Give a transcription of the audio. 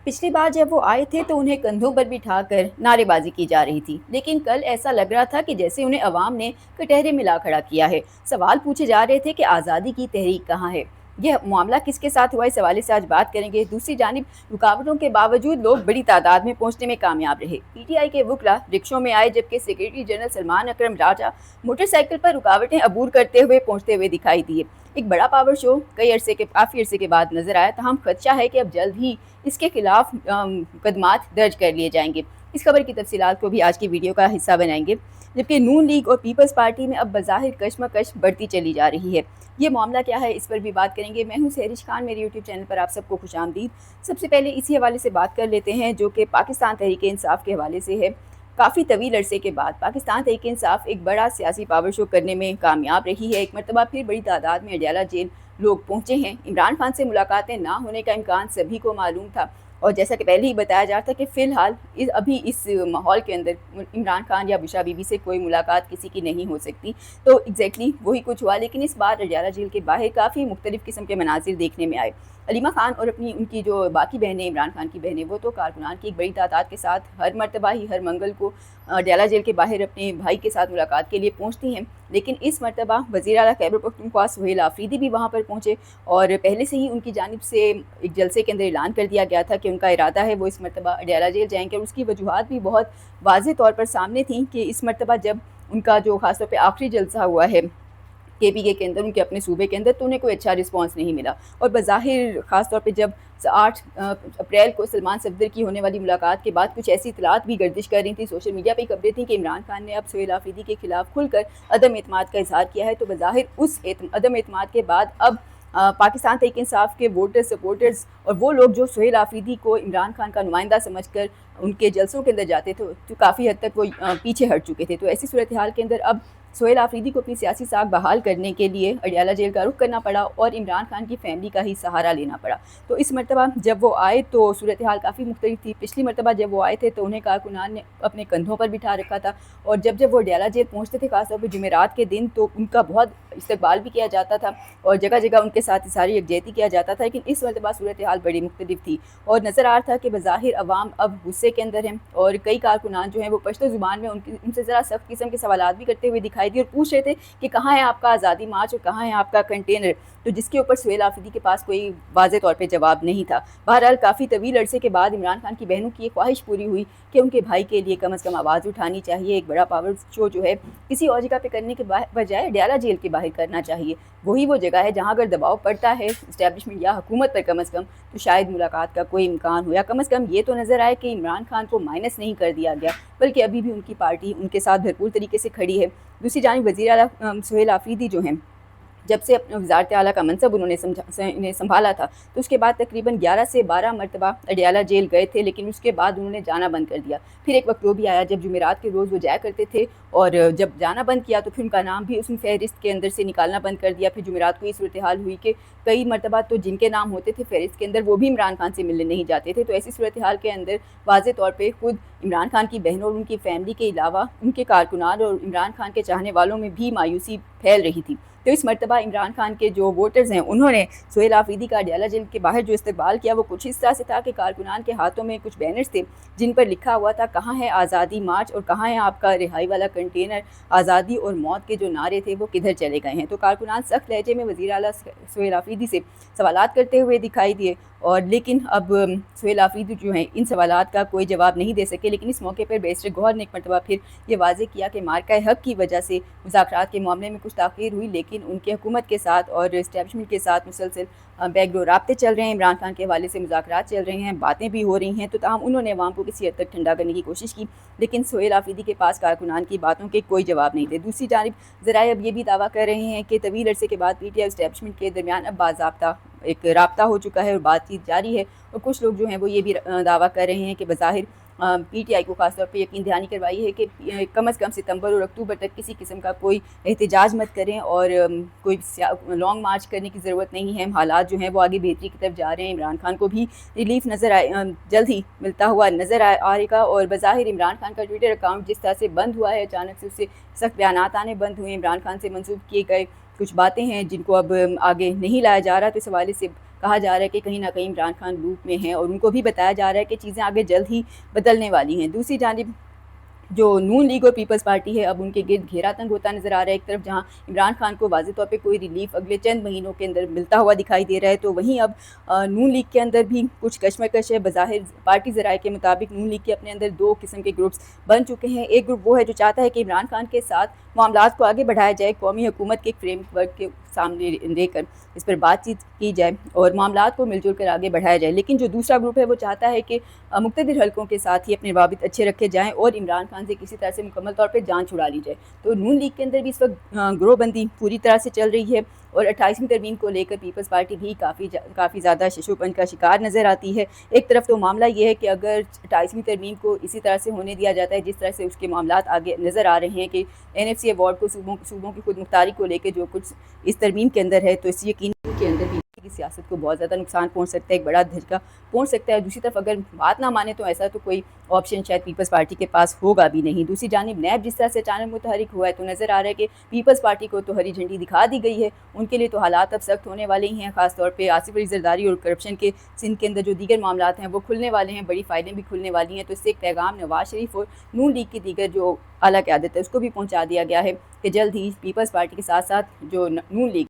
पिछली बार जब वो आए थे तो उन्हें कंधों पर बिठाकर नारेबाजी की जा रही थी, लेकिन कल ऐसा लग रहा था कि जैसे उन्हें अवाम ने कटहरे मिला खड़ा किया है। सवाल पूछे जा रहे थे कि आज़ादी की तहरीक कहाँ है। यह मामला किसके साथ हुआ, इस हवाले से आज बात करेंगे। दूसरी जानिब रुकावटों के बावजूद लोग बड़ी तादाद में पहुंचने में कामयाब रहे। पीटीआई के वकला रिक्शों में आए, जबकि सेक्रेटरी जनरल सलमान अकरम राजा मोटरसाइकिल पर रुकावटें अबूर करते हुए पहुंचते हुए दिखाई दिए। एक बड़ा पावर शो काफ़ी अरसे के बाद नजर आया, तहम खदशा है कि अब जल्द ही इसके खिलाफ मुकदमात दर्ज कर लिए जाएंगे। इस खबर की तफसीलात को भी आज की वीडियो का हिस्सा बनाएंगे। जबकि नून लीग और पीपल्स पार्टी में अब बज़ाहिर कशमकश बढ़ती चली जा रही है। ये मामला क्या है, इस पर भी बात करेंगे। मैं हूं सहरिश खान, मेरे यूट्यूब चैनल पर आप सबको खुशामदीद। सबसे पहले इसी हवाले से बात कर लेते हैं जो कि पाकिस्तान तहरीक इंसाफ के हवाले से है। काफ़ी तवील अरसे के बाद पाकिस्तान तहरीक इंसाफ एक बड़ा सियासी पावर शो करने में कामयाब रही है। एक मरतबा फिर बड़ी तादाद में अडयाला जेल लोग पहुंचे हैं। इमरान खान से मुलाकातें ना होने का इम्कान सभी को मालूम था, और जैसा कि पहले ही बताया जा रहा था कि फ़िलहाल अभी इस माहौल के अंदर इमरान खान या बुशरा बीबी से कोई मुलाकात किसी की नहीं हो सकती। तो एग्जैक्टली वही कुछ हुआ, लेकिन इस बार अडयाला जेल के बाहर काफ़ी मुख्तलिफ़ किस्म के मनाजिर देखने में आए। अलीमा खान और उनकी जो बाकी बहनें, इमरान खान की बहनें, वो तो कारकुनान की एक बड़ी तादाद के साथ हर मरतबा ही हर मंगल को अडयाला जेल के बाहर अपने भाई के साथ मुलाकात के लिए पहुंचती हैं। लेकिन इस मरतबा वज़ीर आला खैबर पख्तूनख्वा सुहेल आफरीदी भी वहाँ पर पहुँचे, और पहले से ही उनकी जानिब से एक जलसे के अंदर ऐलान कर दिया गया था कि उनका इरादा है वो इस मरतबा अडयाला जेल जाएंगे। और उसकी वजूहात भी बहुत वाज़ेह तौर पर सामने थी कि इस मरतबा जब उनका जो ख़ासतौर पर आखिरी जलसा हुआ है केपीके के अंदर, उनके अपने सूबे के अंदर, तो उन्हें कोई अच्छा रिस्पांस नहीं मिला। और बज़ाहिर ख़ास तौर पे जब 8 अप्रैल को सलमान सफदर की होने वाली मुलाकात के बाद कुछ ऐसी इतलात भी गर्दिश कर रही थी, सोशल मीडिया पे खबरें थी कि इमरान खान ने अब सुहेल आफरीदी के खिलाफ खुलकर अदम एतमाद का इजहार किया है। तो बज़ाहिर उस अदम एतमाद के बाद अब पाकिस्तान तहरीक इंसाफ के वोटर सपोर्टर्स और वो लोग जो सुहेल आफरीदी को इमरान खान का नुमाइंदा समझकर उनके जलसों के अंदर जाते थे, तो काफ़ी हद तक वो पीछे हट चुके थे। तो ऐसी सूरत हाल के अंदर अब सुहेल आफरीदी को अपनी सियासी साख बहाल करने के लिए अडयाला जेल का रुख करना पड़ा और इमरान खान की फैमिली का ही सहारा लेना पड़ा। तो इस मरतबा जब वो आए तो सूरत हाल काफ़ी मुख्तलिफ थी। पिछली मरतबा जब वो आए थे तो उन्हें कारकुनान ने अपने कंधों पर बिठा रखा था, और जब वो अडयाला जेल पहुँचते थे खासतौर पर जुमेरात के दिन, तो उनका बहुत इस्तकबाल भी किया जाता था और जगह जगह उनके साथ सारी यकजहती किया जाता था। लेकिन इस मरतबा सूरत हाल बड़ी मुख्तलिफ थी और नज़र आ रहा था कि बज़ाहिर अवाम अब गुस्से के अंदर हैं, और कई कारकुनान जो हैं वो पश्तो ज़ुबान में उनसे ज़रा सख्त किस्म के सवालात भी करते हुए दिखाई दिए और पूछ रहे थे कि कहाँ है आपका आज़ादी मार्च और कहाँ है आपका कंटेनर, तो जिसके ऊपर सुहेल आफरीदी के पास कोई वाज़ेह तौर पे जवाब नहीं था। बहरहाल काफ़ी तवील अरसे के बाद इमरान खान की बहनों की ये ख्वाहिश पूरी हुई कि उनके भाई के लिए कम अज़ कम आवाज़ उठानी चाहिए। एक बड़ा पावर शो जो है किसी और जगह पे करने के बजाय अडयाला जेल के बाहर करना चाहिए। वही वो जगह है जहाँ अगर दबाव पड़ता है इस्टेब्लिशमेंट या हुकूमत पर कम अज़ कम, तो शायद मुलाकात का कोई इम्कान हो, या कम अज़ कम ये तो नज़र आए कि इमरान खान को माइनस नहीं कर दिया गया, बल्कि अभी भी उनकी पार्टी उनके साथ भरपूर तरीके से खड़ी है। दूसरी जानिब वज़ीर आला सुहेल आफरीदी जो हैं, जब से अपने वज़ारत आला का मनसब उन्होंने संभाला था, तो उसके बाद तकरीबन 11 से 12 मरतबा अडयाला जेल गए थे, लेकिन उसके बाद उन्होंने जाना बंद कर दिया। फिर एक वक्त वो भी आया जब जुमेरात के रोज़ वो जाया करते थे, और जब जाना बंद किया तो फिर उनका नाम भी उस फहरिस्त के अंदर से निकालना बंद कर दिया। फिर जुमेरात को ये सूरत हाल हुई कि कई मरतबा तो जिनके नाम होते थे फहरिस्त के अंदर वो भी इमरान खान से मिलने नहीं जाते थे। तो ऐसी सूरत हाल के अंदर वाज़ेह तौर पर खुद इमरान खान की बहनों और उनकी फैमिली के अलावा उनके कारकुनान और इमरान खान के चाहने वालों में भी मायूसी फैल रही थी। तो इस मरतबा इमरान खान के जो वोटर्स हैं उन्होंने सुहेल आफरीदी का अडयाला जेल के बाहर जो इस्तकबाल किया वो कुछ इस तरह से था कि कारकुनान के हाथों में कुछ बैनर्स थे जिन पर लिखा हुआ था कहाँ है आज़ादी मार्च और कहाँ है आपका रिहाई वाला कंटेनर, आज़ादी और मौत के जो नारे थे वो किधर चले गए हैं। तो कारकुनान सख्त लहजे में वज़ीर आला सुहेल आफरीदी से सवालात करते हुए दिखाई दिए, और लेकिन अब सुहेल आफरीदी जो हैं इन सवालात का कोई जवाब नहीं दे सके। लेकिन इस मौके पर बैरिस्टर गौहर ने एक मरतबा फिर ये वाज़ेह किया कि मार्का हक़ की वजह से मुज़ाकरात के मामले में कुछ ताख़ीर हुई, लेकिन उनके हुकूमत के साथ और इस्टेब्लिशमेंट के साथ मुसलसल बैकडोर राब्ते चल रहे हैं। इमरान खान के हवाले से मुज़ाकरात चल रहे हैं, बातें भी हो रही हैं। तो ताहम उन्होंने अवाम को किसी हद तक ठंडा करने की कोशिश की, लेकिन सुहेल आफरीदी के पास कारकुनान की बातों के कोई जवाब नहीं थे। दूसरी जानिब ज़राए अब ये भी दावा कर रहे हैं कि तवील अरसे के बाद पीटीआई इस्टेब्लिशमेंट के दरमियान अब बाज़ाब्ता एक राब्ता हो चुका है और बातचीत जारी है। और कुछ लोग जो हैं वो ये भी दावा कर रहे हैं कि बज़ाहिर पीटीआई को खासतौर पे यकीन दहानी करवाई है कि कम अज़ कम सितंबर और अक्टूबर तक किसी किस्म का कोई एहतजाज मत करें और कोई लॉन्ग मार्च करने की ज़रूरत नहीं है। हालात जो हैं वो आगे बेहतरी की तरफ जा रहे हैं। इमरान खान को भी रिलीफ नज़र आए, जल्द ही मिलता हुआ नज़र आएगा। और बज़ाहिर इमरान खान का ट्विटर अकाउंट जिस तरह से बंद हुआ है, अचानक से उससे सख्त बयानात आने बंद हुए, इमरान खान से मंसूब किए गए کچھ باتیں ہیں جن کو اب آگے نہیں لایا جا رہا، تو اس حوالے سے کہا جا رہا ہے کہ کہیں نہ کہیں عمران خان لوپ میں ہیں، اور ان کو بھی بتایا جا رہا ہے کہ چیزیں آگے جلد ہی بدلنے والی ہیں۔ دوسری جانب جو نون لیگ اور پیپلز پارٹی ہے، اب ان کے گرد گھیرا تنگ ہوتا نظر آ رہا ہے۔ ایک طرف جہاں عمران خان کو واضح طور پہ کوئی ریلیف اگلے چند مہینوں کے اندر ملتا ہوا دکھائی دے رہا ہے، تو وہیں اب نون لیگ کے اندر بھی کچھ کشمکش ہے۔ بظاہر پارٹی ذرائع کے مطابق نون لیگ کے اپنے اندر دو قسم کے گروپس بن چکے ہیں۔ ایک گروپ وہ ہے جو چاہتا ہے کہ عمران خان کے ساتھ معاملات کو آگے بڑھایا جائے، قومی حکومت کے ایک فریم ورک کے سامنے لے کر اس پر بات چیت کی جائے اور معاملات کو مل جل کر آگے بڑھایا جائے۔ لیکن جو دوسرا گروپ ہے وہ چاہتا ہے کہ مقتدر حلقوں کے ساتھ ہی اپنے روابط اچھے رکھے جائیں اور عمران خان سے کسی طرح سے مکمل طور پہ جان چھڑا لی جائے۔ تو نون لیگ کے اندر بھی اس وقت گروہ بندی پوری طرح سے چل رہی ہے، اور 28ویں ترمیم کو لے کر پیپلز پارٹی بھی کافی زیادہ ششوپن کا شکار نظر آتی ہے۔ ایک طرف تو معاملہ یہ ہے کہ اگر 28ویں ترمیم کو اسی طرح سے ہونے دیا جاتا ہے جس طرح سے اس کے معاملات آگے نظر آ رہے ہیں کہ NFC ایوارڈ کو صوبوں کی خود مختاری کو لے کے جو کچھ اس ترمیم کے اندر ہے، تو اس یقینی کے اندر بھی کی سیاست کو بہت زیادہ نقصان پہنچ سکتا ہے، ایک بڑا دھچکا پہنچ سکتا ہے۔ دوسری طرف اگر بات نہ مانے تو ایسا تو کوئی آپشن شاید پیپلز پارٹی کے پاس ہوگا بھی نہیں۔ دوسری جانب نیب جس طرح سے اچانک متحرک ہوا ہے، تو نظر آ رہا ہے کہ پیپلز پارٹی کو تو ہری جھنڈی دکھا دی گئی ہے، ان کے لیے تو حالات اب سخت ہونے والے ہی ہیں، خاص طور پہ آصف علی زرداری اور کرپشن کے سندھ کے اندر جو دیگر معاملات ہیں وہ کھلنے والے ہیں، بڑی فائلیں بھی کھلنے والی ہیں۔ تو اس سے ایک پیغام نواز شریف اور نون لیگ کی دیگر جو اعلیٰ قیادت ہے اس کو بھی پہنچا دیا گیا ہے کہ جلد ہی پیپلز پارٹی کے ساتھ ساتھ جو نون لیگ